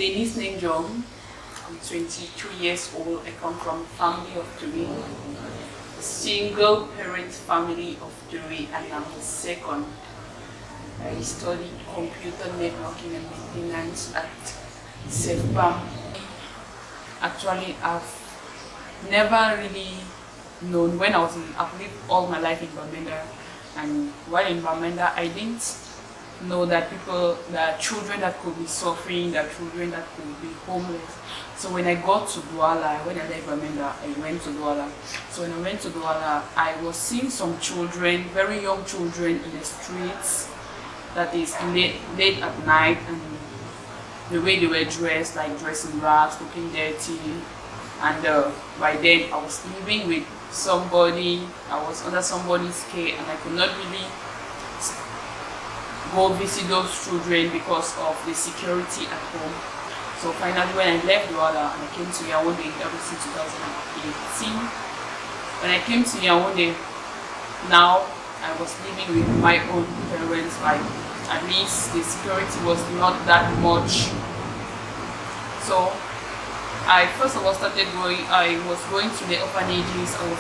Denise named John. I'm 22 years old. I come from a family of three, a single parent family of three, and I'm the second. I studied computer networking and maintenance at SEFPAM. Actually, I've never really known when I've lived all my life in Bamenda, and while in Bamenda, I didn't know that there are children that could be suffering, there are children that could be homeless. So when I got to Douala, when I left Bamenda, I went to Douala. So when I went to Douala, I was seeing some children, very young children in the streets, that is late at night, and the way they were dressed, like dressing rags, looking dirty. And by then I was living with somebody, I was under somebody's care, and I could not really go visit those children because of the security at home. So finally, when I left Douala and I came to Yaounde, that was in 2018. When I came to Yaounde, now I was living with my own parents. Like, at least the security was not that much. So I first of all I was going to the orphanages. I was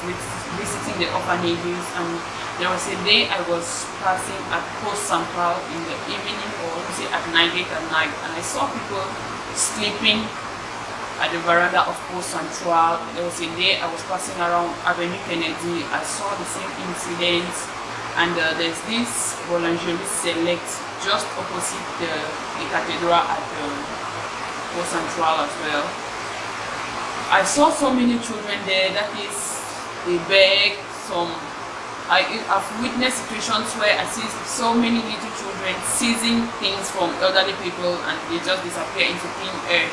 visiting the orphanages, and there was a day I was passing at Post Central in the evening, or say at night, late at night, and I saw people sleeping at the veranda of Post Central. There was a day I was passing around Avenue Kennedy. I saw the same incident, and there's this voluntary select just opposite the cathedral at Post Central as well. I saw so many children there, that is, they beg. I've witnessed situations where I see so many little children seizing things from elderly people and they just disappear into thin air.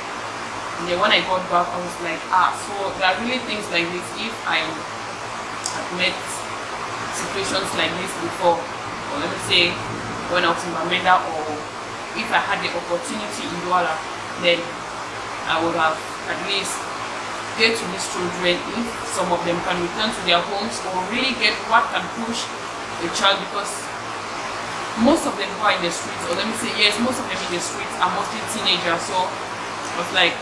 And then when I got back, I was like, so there are really things like this. If I had met situations like this before, or let me say when I was in Bamenda, or if I had the opportunity in Douala, then I would have at least get to these children, if some of them can return to their homes, or really get what can push a child, because most of them who are in the streets, or let me say yes, most of them in the streets are mostly teenagers. So I was like,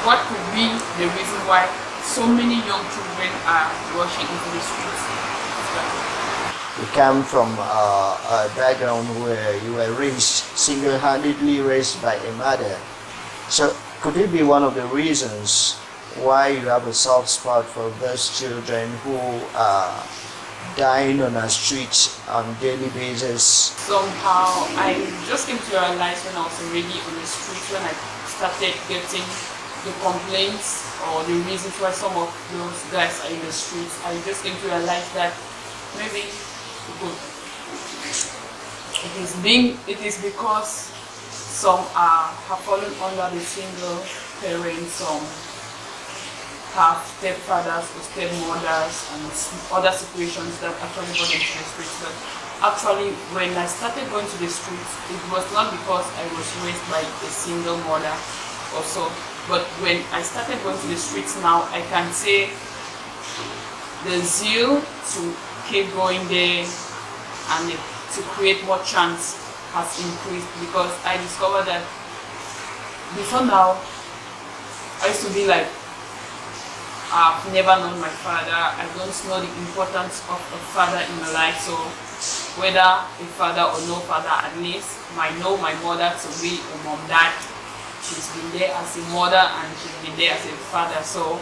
what could be the reason why so many young children are rushing into the streets? You come from a background where you were raised, single-handedly raised by a mother. So could it be one of the reasons why you have a soft spot for those children who are dying on the streets on a daily basis? Somehow, I just came to realize when I was already on the streets, when I started getting the complaints or the reasons why some of those guys are in the streets, I just came to realize that maybe it is because some have fallen under the single parents, some have stepfathers or stepmothers, and other situations that actually got into the streets. But actually, when I started going to the streets, it was not because I was raised by a single mother or so. But when I started going to the streets now, I can say the zeal to keep going there and to create more chance has increased, because I discovered that before now I used to be like, I've never known my father, I don't know the importance of a father in my life. So whether a father or no father, at least I know my mother to be a mom, dad. She's been there as a mother and she's been there as a father, so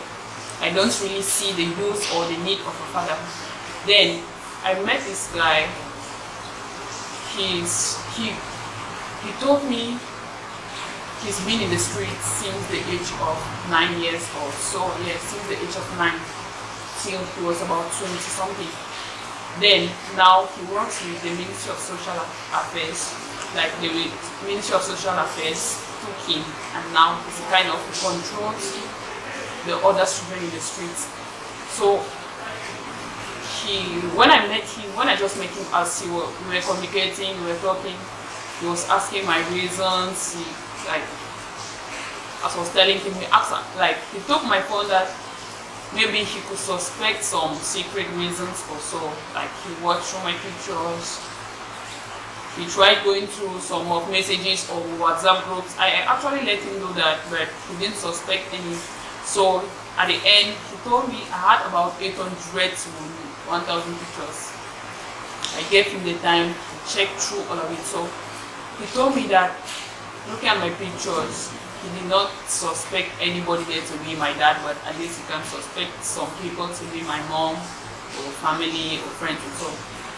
I don't really see the use or the need of a father. Then I met this guy. He told me he's been in the streets since the age of 9 years or so. Yes, since the age of 9 till he was about 20 something. Then now he works with the Ministry of Social Affairs. Like the Ministry of Social Affairs took him, and now he kind of controls the other children in the streets. So when I just met him, as we were communicating, we were talking, he was asking my reasons. As I was telling him, he took my phone that maybe he could suspect some secret reasons or so. Like, he watched through my pictures, He tried going through some of messages or WhatsApp groups. I actually let him know that, but he didn't suspect any. So at the end, he told me I had about 800 to 1,000 pictures. I gave him the time to check through all of it. So he told me that looking at my pictures, he did not suspect anybody there to be my dad, but at least he can suspect some people to be my mom or family or friends and so.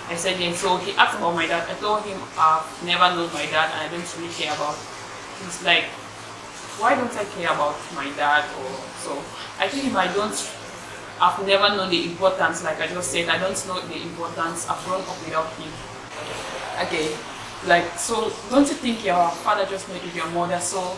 I said yes. So he asked about my dad. I told him I've never known my dad and I don't really care about. He's like, why don't I care about my dad? Or so I told him I've never known the importance. Like I just said, I don't know the importance. I've grown up without him. Okay, like so. Don't you think your father just made with your mother so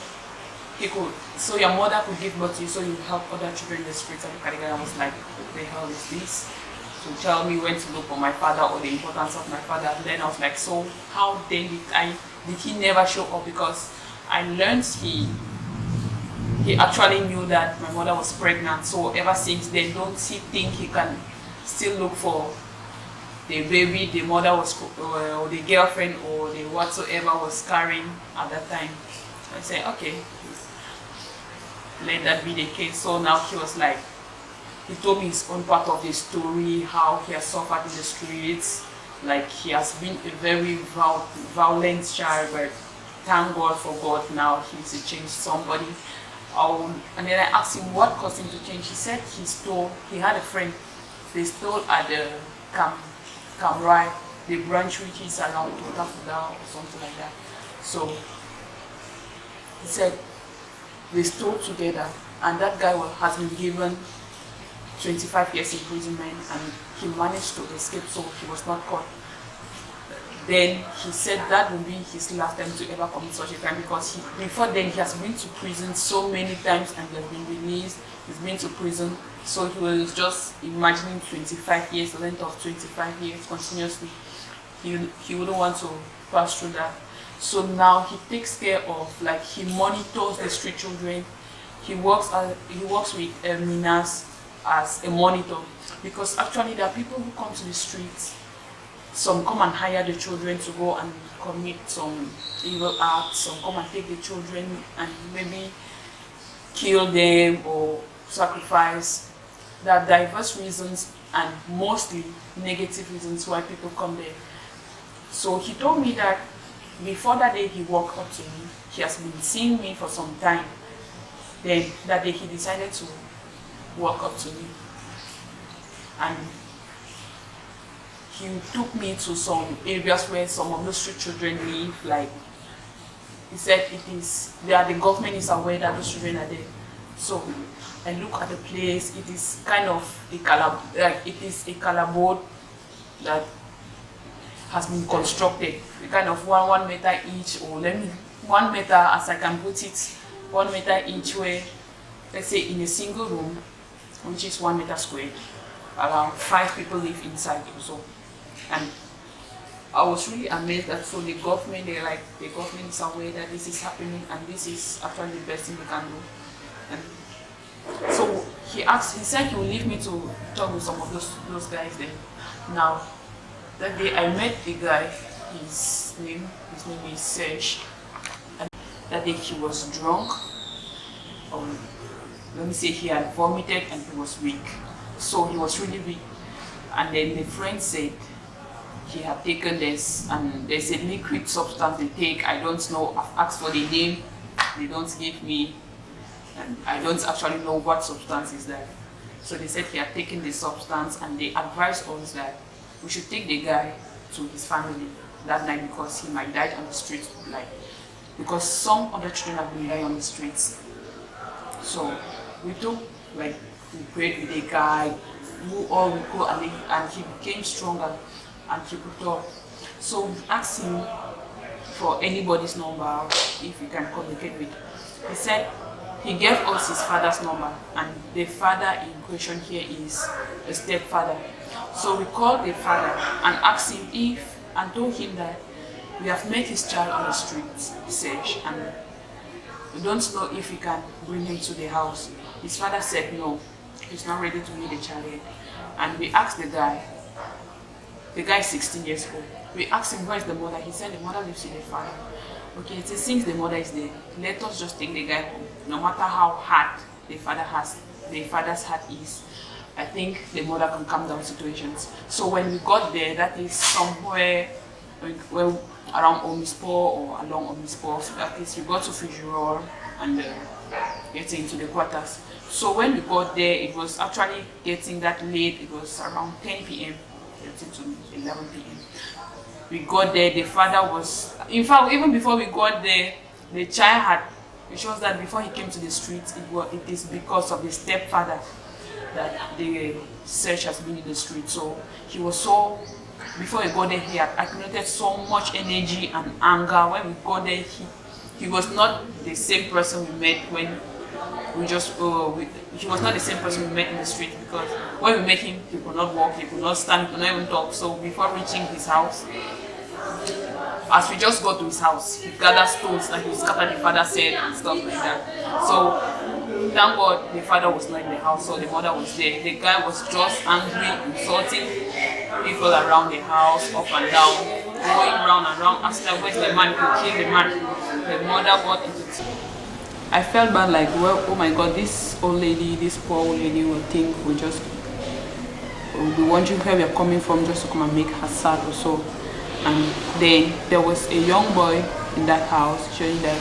your mother could give birth to you so you help other children in the streets? And I was like, what the hell is this? To tell me when to look for my father or the importance of my father. And then I was like, so how then did he never show up? Because I learned he actually knew that my mother was pregnant. So ever since then, don't he think he can still look for the baby the mother was or the girlfriend or the whatsoever was carrying at that time? I said, okay, let that be the case. So now he was like, he told me his own part of the story, how he has suffered in the streets. Like he has been a very violent child, but thank God for God now he's a changed somebody. And then I asked him what caused him to change. He said he had a friend, they stole at the Cameroon, the branch which is around Yaounde-Cameroon or something like that. So he said they stole together and that guy has been given 25 years imprisonment and he managed to escape, so he was not caught. Then he said that would be his last time to ever commit such a crime because before then he has been to prison so many times and he has been released, he's been to prison. So he was just imagining 25 years, the length of 25 years continuously. He wouldn't want to pass through that. So now he takes care of, like he monitors the street children. He works with Minas as a monitor, because actually there are people who come to the streets. Some come and hire the children to go and commit some evil acts. Some come and take the children and maybe kill them or sacrifice. There are diverse reasons and mostly negative reasons why people come there. So he told me that before that day he walked up to me. He has been seeing me for some time. Then that day he decided to walk up to me and he took me to some areas where some of those street children live. Like he said, the government is aware that those children are there. So I look at the place. It is kind of a calaboard that has been constructed, kind of 1 meter each, or 1 meter as I can put it, 1 meter each, where let's say in a single room, which is 1 meter squared, around 5 people live inside also. And I was really amazed that so the government is aware that this is happening and this is actually the best thing we can do. And so he said he will leave me to talk with some of those guys there. Now that day I met the guy, his name is Serge. And that day he was drunk. Let me say he had vomited and he was weak. So he was really weak. And then the friend said he had taken this, and there's a liquid substance they take. I don't know, I've asked for the name, they don't give me, and I don't actually know what substance is that. So they said he had taken the substance and they advised us that we should take the guy to his family that night because he might die on the streets, because some other children have been dying on the streets. So we prayed with the guy, do all we could, and he became stronger and he could talk. So we asked him for anybody's number if we can communicate with. He said he gave us his father's number, and the father in question here is a stepfather. So we called the father and asked him and told him that we have met his child on the streets, Serge, and we don't know if we can bring him to the house. His father said no, he's not ready to meet the child yet. And we asked the guy is 16 years old, We asked him, where is the mother? He said the mother lives with the father. Okay, it says, since the mother is there, let us just take the guy home. No matter how hard the father's heart is, I think the mother can calm down situations. So when we got there, that is somewhere well, around Omispo or along Omispo. So that is, we got to Fujiror and getting into the quarters. So when we got there, it was actually getting that late. It was around 10 p.m. getting to 11 p.m. We got there, the father was, in fact, even before we got there, the child had, it shows that before he came to the streets, it is because of the stepfather that the search has been in the street. So he was so, before we got there, he had accumulated so much energy and anger. When we got there, he was not the same person we met when we just, he was not the same person we met in the street, because when we met him, he could not walk, he could not stand, he could not even talk. So before reaching his house, as we just got to his house, he gathered stones and he scattered the father said and stuff like that. So thank God the father was not in the house, so the mother was there. The guy was just angry, insulting people around the house, up and down, going round and round, asking where's the man who killed the man. The mother got into it. I felt bad, like, well, oh my God, this old lady, this poor old lady will think we'll be wondering where we are coming from just to come and make her sad or so. And then there was a young boy in that house showing that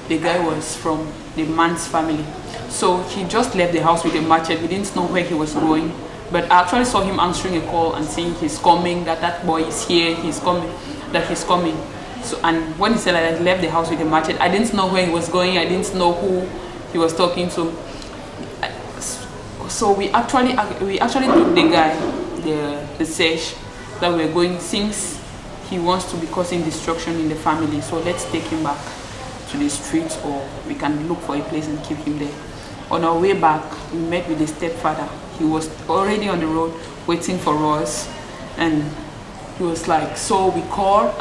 the guy was from the man's family. So he just left the house with a machete. We didn't know where he was going, but I actually saw him answering a call and saying he's coming, that boy is here, he's coming, that he's coming. So, and when he said that, I left the house with a machete, I didn't know where he was going, I didn't know who he was talking to. So we actually took the guy, the search that we were going, since he wants to be causing destruction in the family, so let's take him back to the streets, or we can look for a place and keep him there. On our way back, we met with the stepfather. He was already on the road waiting for us, and he was like, so we called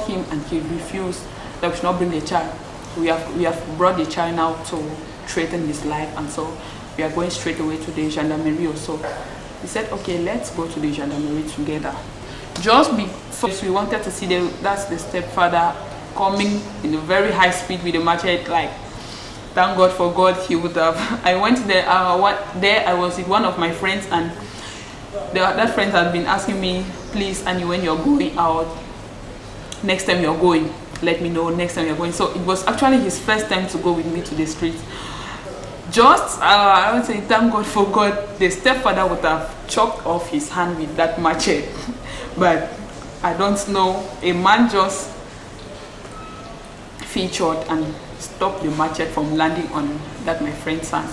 him and he refused that we should not bring the child. We have brought the child now to threaten his life, and so we are going straight away to the gendarmerie or so. He said, okay, let's go to the gendarmerie together. Just before we wanted to see that's the stepfather coming in a very high speed with a machete, like, thank God for God, he would have. I went there, I was with one of my friends, and that friend had been asking me, please, Annie, when you're going out, next time you're going, let me know next time you're going. So it was actually his first time to go with me to the street. Just, I would say, thank God for God, the stepfather would have chopped off his hand with that machete. But I don't know, a man just featured and stopped the machete from landing on that my friend's hand.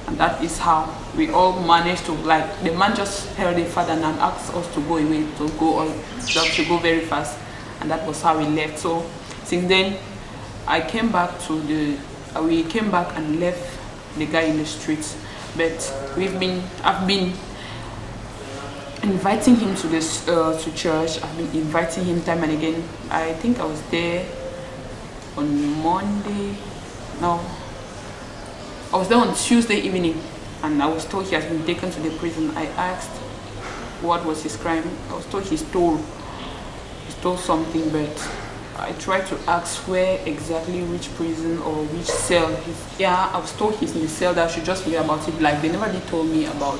And that is how we all managed to, like, the man just held the father and asked us to go away, to go very fast. And that was how we left. So since then, we came back and left the guy in the streets. But I've been inviting him to this to church. I've been inviting him time and again. I think I was there on Monday. No, I was there on Tuesday evening, and I was told he has been taken to the prison. I asked what was his crime. I was told he stole something, but I tried to ask where exactly, which prison or which cell. Yeah, I was told he's in the cell, that I should just forget about it. Like, they never did told me about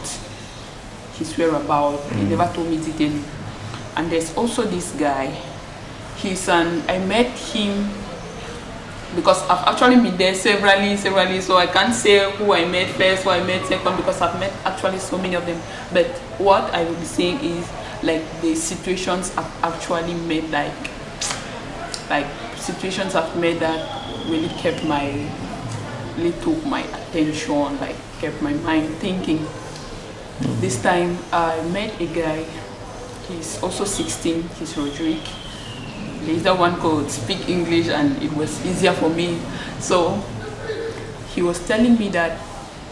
his whereabouts. They never told me detail. And there's also this guy. I met him because I've actually been there severally, so I can't say who I met first, who I met second, because I've met actually so many of them. But what I will be saying is, like, the situations I've actually made, like situations I've made that really took my attention, like kept my mind thinking. This time I met a guy, he's also 16, he's Roderick. He's the one could speak English and it was easier for me. So he was telling me that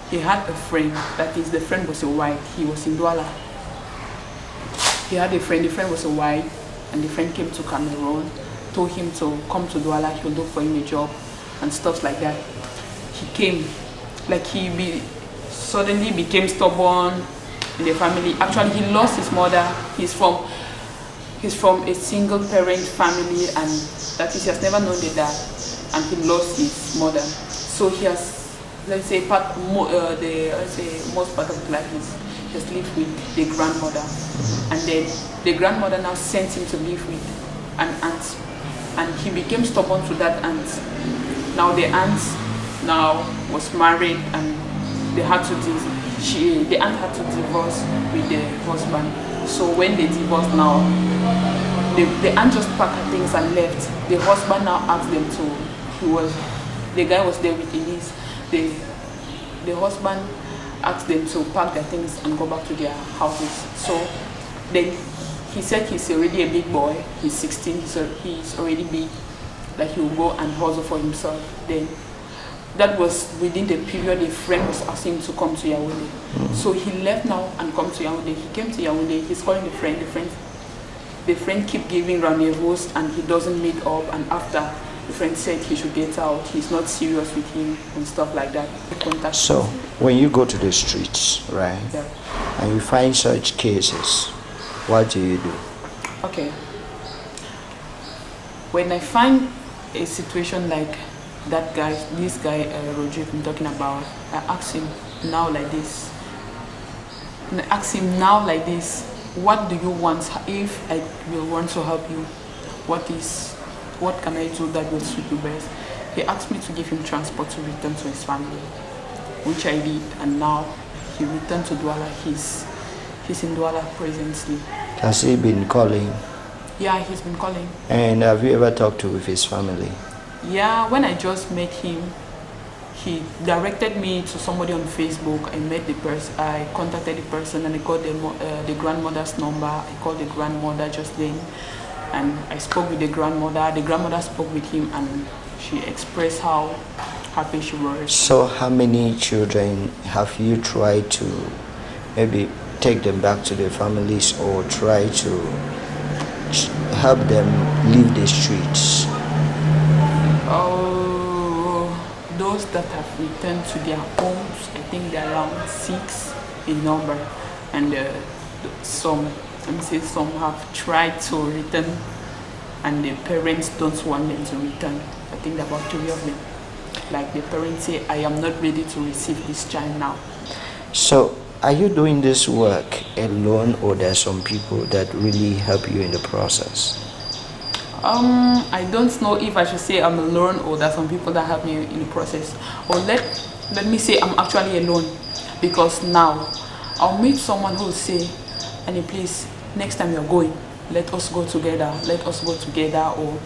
he had a friend, that is, the friend was a white, he was in Douala. He had a friend, the friend was a white, and the friend came to Cameroon, told him to come to Douala, he would look for him a job and stuff like that. He came, like suddenly became stubborn in the family. Actually, he lost his mother. He he's from a single parent family, and that is, he has never known the dad, and he lost his mother. So he has, let's say, most part of his life he has lived with the grandmother, and then the grandmother now sent him to live with an aunt, and he became stubborn to that aunt. Now the aunt now was married, and they had to the aunt had to divorce with the husband. So when they divorced now, the aunt just packed her things and left. The husband now asked them to, the guy was there with Denise. The husband asked them to pack their things and go back to their houses. So then he said he's already a big boy. He's 16, he's already big. Like he will go and hustle for himself. Then that was within the period a friend was asking him to come to Yaounde. So he left now and come to Yaounde. He came to Yaounde, he's calling the friend keep giving rendezvous and he doesn't meet up, and after the friend said he should get out, he's not serious with him and stuff like that. So when you go to the streets, right, yeah, and you find such cases, what do you do? Okay. When I find a situation like that guy, this guy Roger I'm talking about, I ask him now like this. And I ask him now like this, what do you want? If I will want to help you, what can I do that will suit you best? He asked me to give him transport to return to his family, which I did, and now he returned to Douala. He's in Douala presently. Has he been calling? Yeah, he's been calling. And have you ever talked with his family? Yeah, when I just met him, he directed me to somebody on Facebook. I met the person, I contacted the person, and I got the grandmother's number. I called the grandmother just then, and I spoke with the grandmother. The grandmother spoke with him, and she expressed how happy she was. So how many children have you tried to maybe take them back to their families or try to help them leave the streets? Those that have returned to their homes, I think they're around 6 in number, and some have tried to return, and the parents don't want them to return. I think there are about 3 of them. Like the parents say, I am not ready to receive this child now. So are you doing this work alone, or there are some people that really help you in the process? I don't know if I should say I'm alone or there are some people that help me in the process. Or let me say I'm actually alone, because now I'll meet someone who will say, Annie, please, next time you're going, let us go together. Or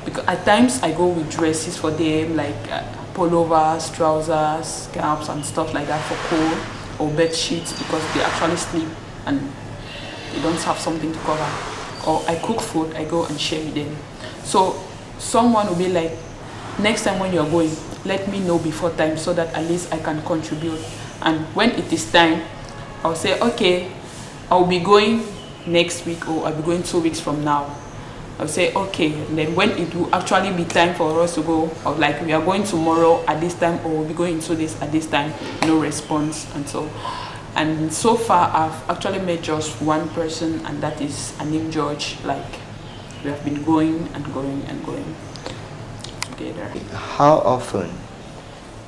because at times I go with dresses for them, like pullovers, trousers, caps and stuff like that for cold, or bed sheets because they actually sleep and they don't have something to cover. Or I cook food, I go and share with them. So someone will be like, next time when you're going, let me know before time so that at least I can contribute. And when it is time, I'll say, okay, I'll be going next week, or I'll be going 2 weeks from now. I'll say, okay, and then when it will actually be time for us to go, or like we are going tomorrow at this time, or we'll be going to this at this time, no response. And so far I've actually met just one person, and that is a name George. Like we have been going together. How often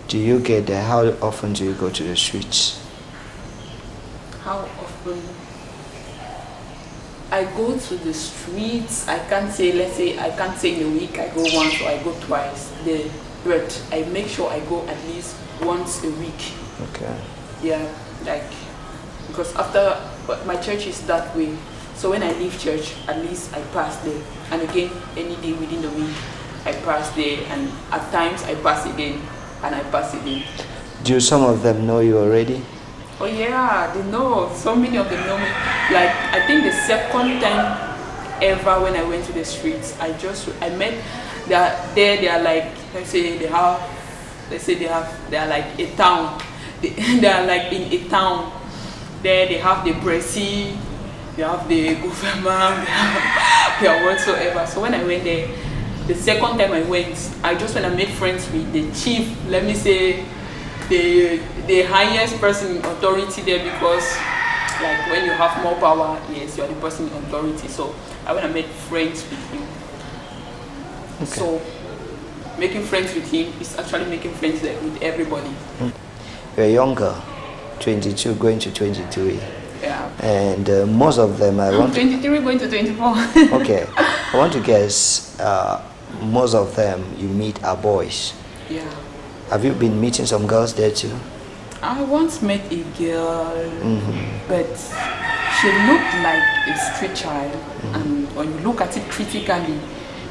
do you get there? How often do you go to the streets? How often I go to the streets? I can't say, let's say I can't say in a week I go once or I go twice. But I make sure I go at least once a week. Okay. Yeah, like, because after, my church is that way, so when I leave church, at least I pass there, and again, any day within the week, I pass there, and at times I pass again, and I pass again. Do some of them know you already? Oh yeah, they know, so many of them know me. Like, I think the second time ever when I went to the streets, I met, they are like, they are like a town. They are like in a town. There they have the pressy, they have the government, they are whatsoever. So when I went there, the second time I went, I made friends with the chief, let me say, the highest person in authority there, because like when you have more power, yes, you are the person in authority. So when I made friends with him. Okay. So making friends with him is actually making friends with everybody. You're younger, 22 going to 23. Yeah. And most of them, I want 23 going to 24. Okay, I want to guess most of them you meet are boys. Yeah. Have you been meeting some girls there too? I once met a girl, but she looked like a street child. And when you look at it critically,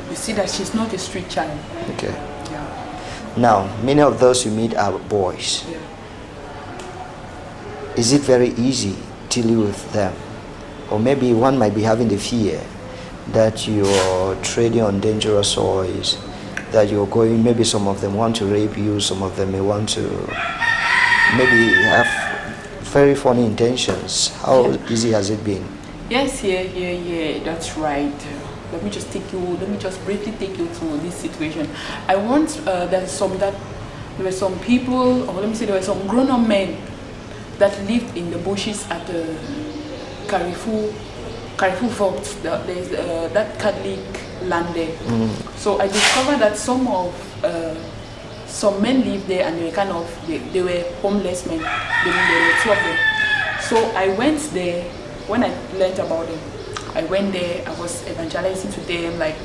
you see that she's not a street child. Okay. Yeah. Now, many of those you meet are boys. Yeah. Is it very easy dealing with them? Or maybe one might be having the fear that you're trading on dangerous soils, that you're going, maybe some of them want to rape you, some of them may want to maybe have very funny intentions. How easy has it been? Yes, yeah, that's right. Let me just briefly take you through this situation. I want, there were some people, or let me say there were some grown-up men that lived in the bushes at the Carrefour Vault. There's that Catholic land there. So I discovered that some men lived there, and they were homeless men. There were two of them. So I went there when I learned about them. I went there. I was evangelizing to them, like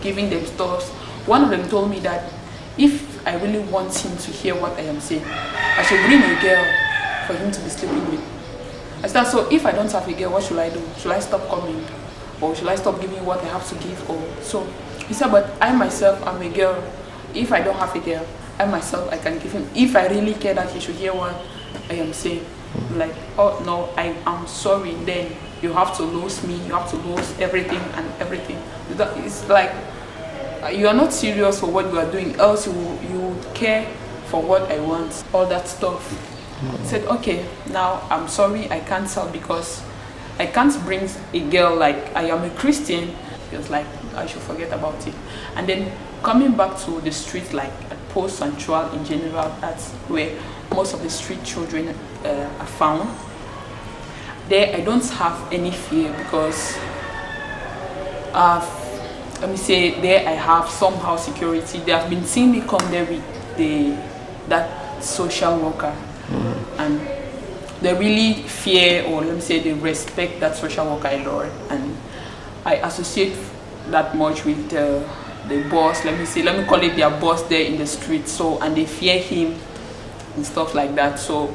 giving them stuff. One of them told me that if I really want him to hear what I am saying, I should bring a girl for him to be sleeping with. I said, so if I don't have a girl, what should I do? Should I stop coming? Or should I stop giving what I have to give? Or so he said, but I myself am a girl. If I don't have a girl, I myself, I can give him. If I really care that he should hear what I am saying. Like, oh no, I am sorry, then you have to lose me, you have to lose everything and everything. It's like you are not serious for what you are doing, else you would care for what I want, all that stuff. I said, okay, now I'm sorry, I can't sell because I can't bring a girl, like I am a Christian. He was like, I should forget about it. And then coming back to the street, like at Post Central in general, that's where most of the street children are found. There I don't have any fear because let me say there I have somehow security. They have been seeing me come there with that social worker. And they really fear, or let me say they respect that social worker a lot, and I associate that much with the boss, let me call it their boss there in the street. So, and they fear him and stuff like that. So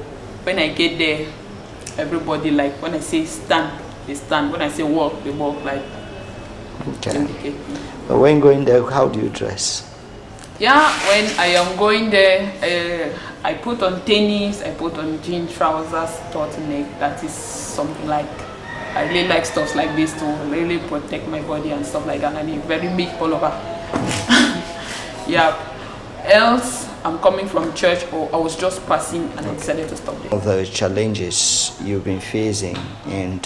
when I get there, everybody, like when I say stand, they stand. When I say walk, they walk. Like, okay. But when going there, how do you dress? Yeah, when I am going there, I put on tennis, I put on jean trousers, turtleneck. That is something like, I really like stuff like this to really protect my body and stuff like that. And I'm very big pullover. Yeah. Else, I'm coming from church, or I was just passing and I decided to stop there. Of the challenges you've been facing and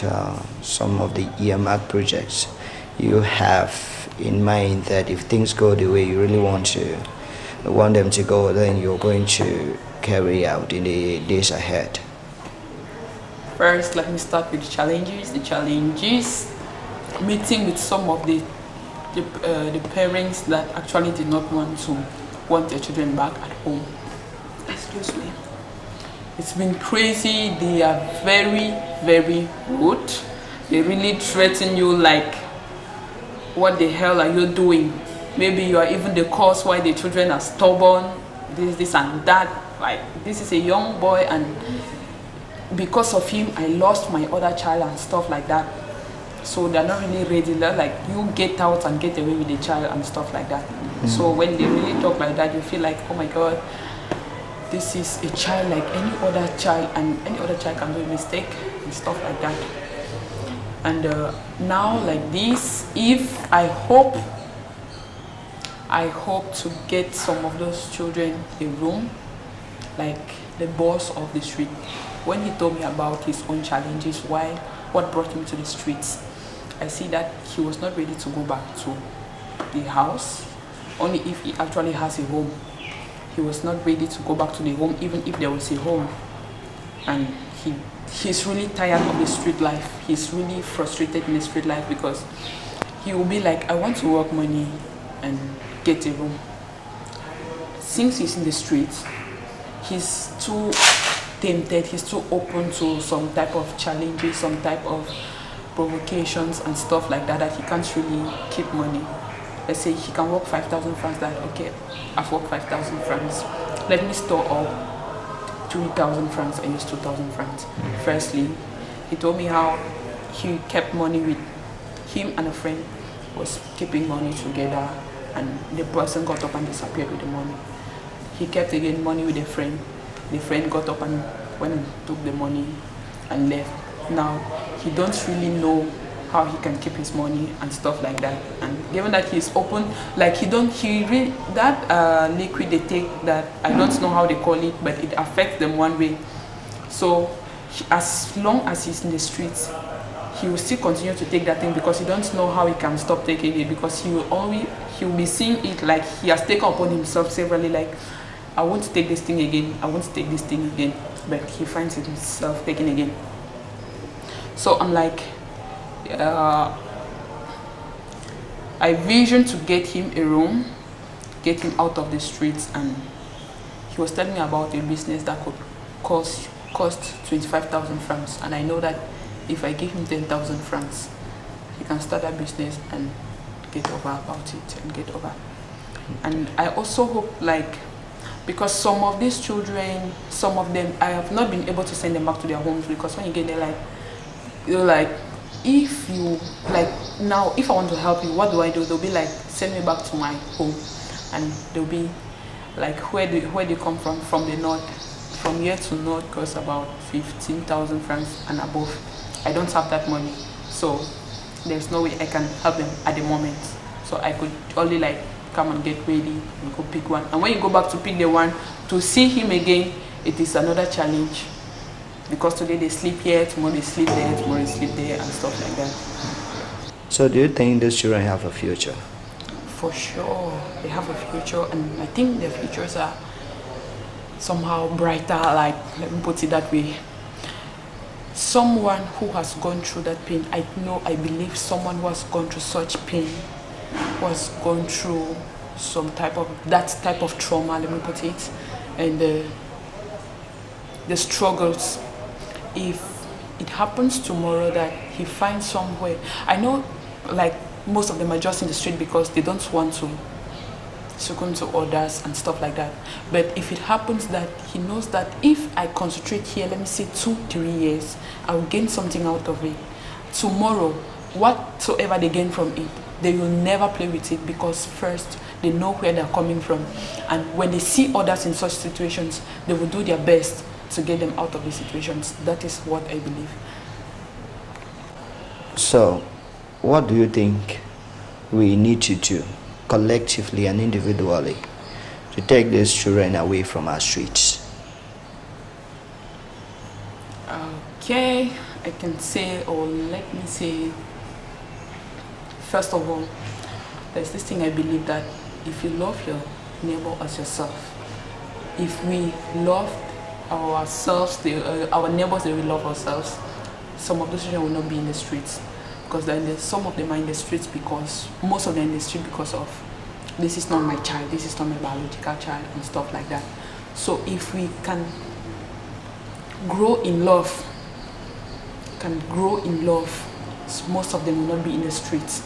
some of the earmark projects you have in mind, that if things go the way you really want them to go, then you're going to carry out in the days ahead? First, let me start with the challenges. The challenges, meeting with some of the parents that actually did not want their children back at home. Excuse me. It's been crazy. They are very, very rude. They really threaten you like, what the hell are you doing? Maybe you are even the cause why the children are stubborn, this and that. Like, this is a young boy, and because of him, I lost my other child and stuff like that. So they're not really ready. They're like, you get out and get away with the child and stuff like that. So when they really talk like that, you feel like, oh my God, this is a child like any other child, and any other child can do a mistake and stuff like that. And now like this, if I hope to get some of those children a room, like the boss of the street, when he told me about his own challenges, what brought him to the streets, I see that he was not ready to go back to the house, only if he actually has a home. He was not ready to go back to the home, even if there was a home. And he's really tired of the street life. He's really frustrated in the street life because he will be like, I want to work money and get a room. Since he's in the streets, he's too tempted, he's too open to some type of challenges, some type of provocations and stuff like that, that he can't really keep money. Let's say he can work 5,000 francs, that okay, I've worked 5,000 francs. Let me store up 3,000 francs and use 2,000 francs. Firstly, he told me how he kept money with him and a friend was keeping money together, and the person got up and disappeared with the money. He kept again money with a friend. The friend got up and went and took the money and left. Now he don't really know how he can keep his money and stuff like that. And given that he's open, like that liquid they take, that I don't know how they call it, but it affects them one way. So as long as he's in the streets, he will still continue to take that thing because he don't know how he can stop taking it, because he will be seeing it like he has taken upon himself severally, like, I want to take this thing again, I want to take this thing again, but he finds himself taking again. So I'm like, I vision to get him a room, get him out of the streets, and he was telling me about a business that could cost 25,000 francs, and I know that if I give him 10,000 francs, he can start that business and get over about it and get over. And I also hope, like, because some of these children, some of them, I have not been able to send them back to their homes, because when you get there, like, you're like, if you, like, now, if I want to help you, what do? They'll be like, send me back to my home. And they'll be like, where they come from the north. From here to north costs about 15,000 francs and above. I don't have that money, so there's no way I can help them at the moment. So I could only like come and get ready and go pick one. And when you go back to pick the one, to see him again, it is another challenge. Because today they sleep here, tomorrow they sleep there, tomorrow they sleep there, and stuff like that. So do you think these children have a future? For sure, they have a future, and I think their futures are somehow brighter, like, let me put it that way. Someone who has gone through that pain, I believe someone who has gone through such pain, who has gone through that type of trauma, let me put it, and the struggles, if it happens tomorrow that he finds somewhere, I know, like, most of them are just in the street because they don't want to succumb to others and stuff like that. But if it happens that he knows that if I concentrate here, let me say 2-3 years, I will gain something out of it. Tomorrow, whatsoever they gain from it, they will never play with it, because first, they know where they're coming from. And when they see others in such situations, they will do their best to get them out of the situations. That is what I believe. So, what do you think we need to do, collectively and individually, to take these children away from our streets? Okay, I can say, or let me say, first of all, there's this thing I believe, that if you love your neighbor as yourself, if we love ourselves, our neighbors, they will love ourselves, some of those children will not be in the streets. Because then some of them are in the streets because, most of them in the street because of, this is not my child, this is not my biological child, and stuff like that. So if we can grow in love, most of them will not be in the streets.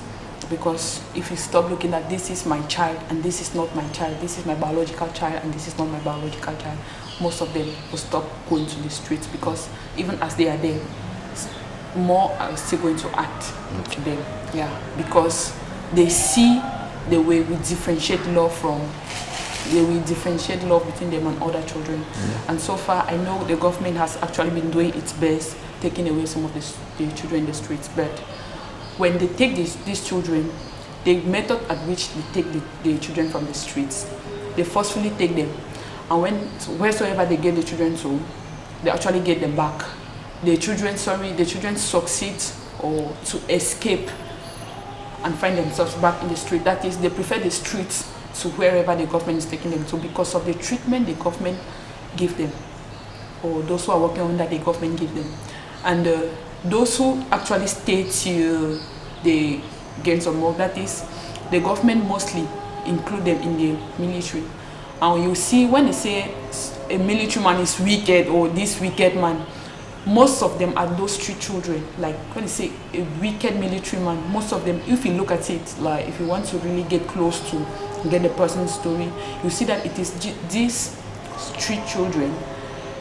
Because if you stop looking at, this is my child and this is not my child, this is my biological child and this is not my biological child, most of them will stop going to the streets, because even as they are there, more are still going to act to them. Yeah, because they see the way we differentiate love between them and other children. And so far, I know the government has actually been doing its best, taking away some of the children in the streets. But when they take these children, the method at which they take the children from the streets, they forcefully take them. And wheresoever they get the children to, they actually get them back. The children succeed or to escape and find themselves back in the street. That is, they prefer the streets to wherever the government is taking them to, because of the treatment the government give them, or those who are working under the government give them. And those who actually stay till the gain some more. That is, the government mostly include them in the military. And you see, when they say a military man is wicked or this wicked man, most of them are those street children. Like when they say a wicked military man, most of them, if you look at it, like if you want to really get close to get the person's story, you see that it is these street children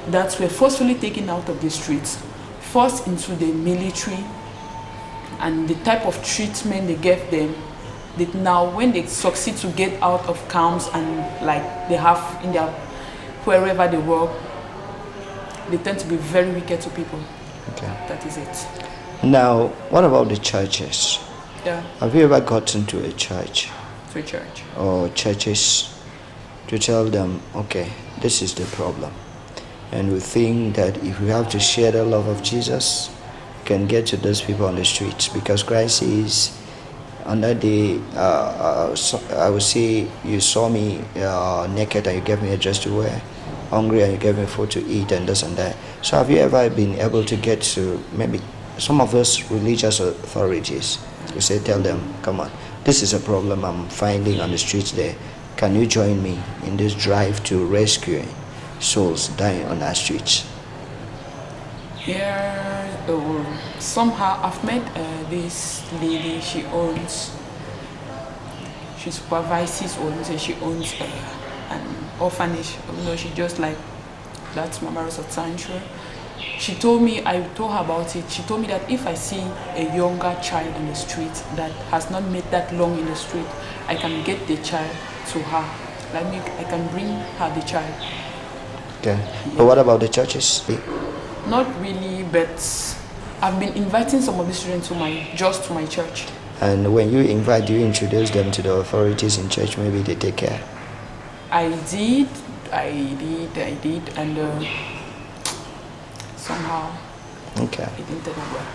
that were forcefully taken out of the streets, forced into the military, and the type of treatment they gave them, that now when they succeed to get out of camps and like they have in their wherever they work, they tend to be very wicked to people. Okay. That is it. Now, what about the churches? Yeah. Have you ever gotten to a church? To a church. Or churches to tell them, okay, this is the problem. And we think that if we have to share the love of Jesus, we can get to those people on the streets, because Christ is, on that day, I would say, you saw me naked and you gave me a dress to wear, hungry and you gave me food to eat, and this and that. So have you ever been able to get to maybe some of those religious authorities? You say, tell them, come on, this is a problem I'm finding on the streets there. Can you join me in this drive to rescue souls dying on our streets? Yeah, somehow I've met this lady. She supervises and she owns an orphanage. You know, she just like, that's Mama Rosa Sancho. She told me, I told her about it. She told me that if I see a younger child on the street that has not made that long in the street, I can get the child to her. I can bring her the child. Okay. Yeah. But what about the churches? Not really, but I've been inviting some of the students to my church. And when you invite, do you introduce them to the authorities in church? Maybe they take care. I did, and somehow okay. it didn't end well.